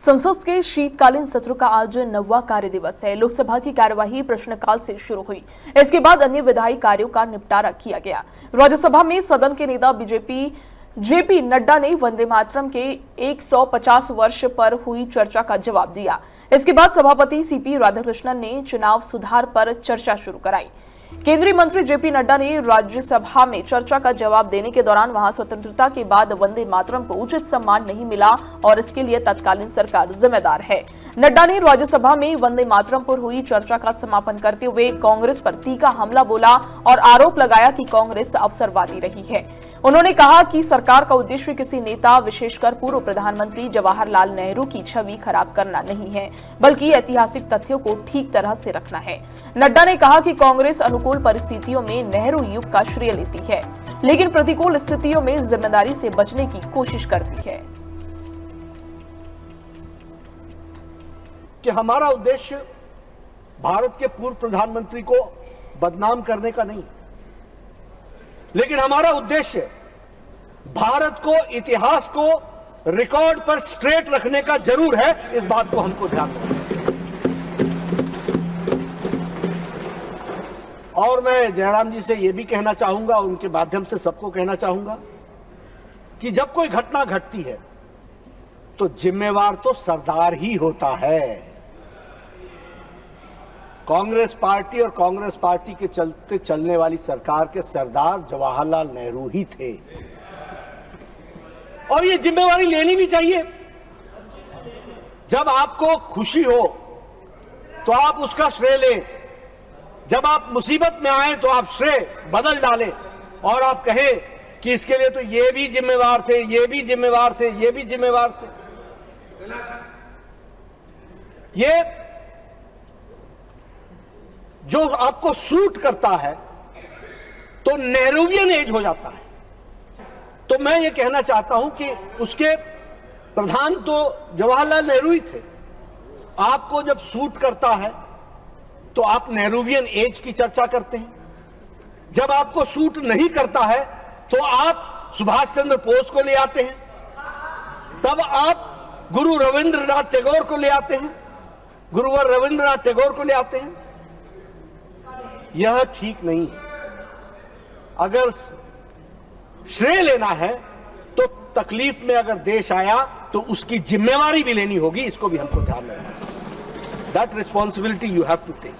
संसद के शीतकालीन सत्र का आज 9वां कार्य दिवस है। लोकसभा की कार्यवाही प्रश्नकाल से शुरू हुई। इसके बाद अन्य विधायी कार्यों का निपटारा किया गया। राज्यसभा में सदन के नेता बीजेपी जेपी नड्डा ने वंदे मातरम के 150 वर्ष पर हुई चर्चा का जवाब दिया। इसके बाद सभापति सीपी राधाकृष्णन ने चुनाव सुधार पर चर्चा शुरू कराई। केंद्रीय मंत्री जेपी नड्डा ने राज्यसभा में चर्चा का जवाब देने के दौरान वहां स्वतंत्रता के बाद वंदे मातरम को उचित सम्मान नहीं मिला और इसके लिए तत्कालीन सरकार जिम्मेदार है। नड्डा ने राज्यसभा में वंदे मातरम पर हुई चर्चा का समापन करते हुए कांग्रेस पर तीखा हमला बोला और आरोप लगाया कि कांग्रेस अवसरवादी रही है। उन्होंने कहा कि सरकार का उद्देश्य किसी नेता, विशेषकर पूर्व प्रधानमंत्री जवाहरलाल नेहरू की छवि खराब करना नहीं है, बल्कि ऐतिहासिक तथ्यों को ठीक तरह से रखना है। नड्डा ने कहा कि कांग्रेस अनुकूल परिस्थितियों में नेहरू युग का श्रेय लेती है, लेकिन प्रतिकूल स्थितियों में जिम्मेदारी से बचने की कोशिश करती है। कि हमारा उद्देश्य भारत के पूर्व प्रधानमंत्री को बदनाम करने का नहीं, लेकिन हमारा उद्देश्य भारत को, इतिहास को रिकॉर्ड पर स्ट्रेट रखने का जरूर है। इस बात को हमको ध्यान रखना है। और मैं जयराम जी से यह भी कहना चाहूंगा, उनके माध्यम से सबको कहना चाहूंगा कि जब कोई घटना घटती है तो जिम्मेवार तो सरदार ही होता है। कांग्रेस पार्टी और कांग्रेस पार्टी के चलते चलने वाली सरकार के सरदार जवाहरलाल नेहरू ही थे और ये जिम्मेवारी लेनी भी चाहिए। जब आपको खुशी हो तो आप उसका श्रेय लें, जब आप मुसीबत में आए तो आप श्रेय बदल डालें और आप कहें कि इसके लिए तो ये भी जिम्मेवार थे, ये भी जिम्मेवार थे, ये भी जिम्मेवार थे। ये जो आपको सूट करता है तो नेहरूवियन एज हो जाता है। तो मैं ये कहना चाहता हूं कि उसके प्रधान तो जवाहरलाल नेहरू ही थे। आपको जब सूट करता है तो आप नेहरूवियन एज की चर्चा करते हैं, जब आपको सूट नहीं करता है तो आप सुभाष चंद्र बोस को ले आते हैं, तब आप गुरु रविंद्रनाथ टैगोर को ले आते हैं, गुरुवर रविंद्रनाथ टैगोर को ले आते हैं। यह ठीक नहीं है। अगर श्रेय लेना है तो तकलीफ में अगर देश आया तो उसकी जिम्मेवारी भी लेनी होगी। इसको भी हमको ध्यान रखना है। That responsibility you have to take.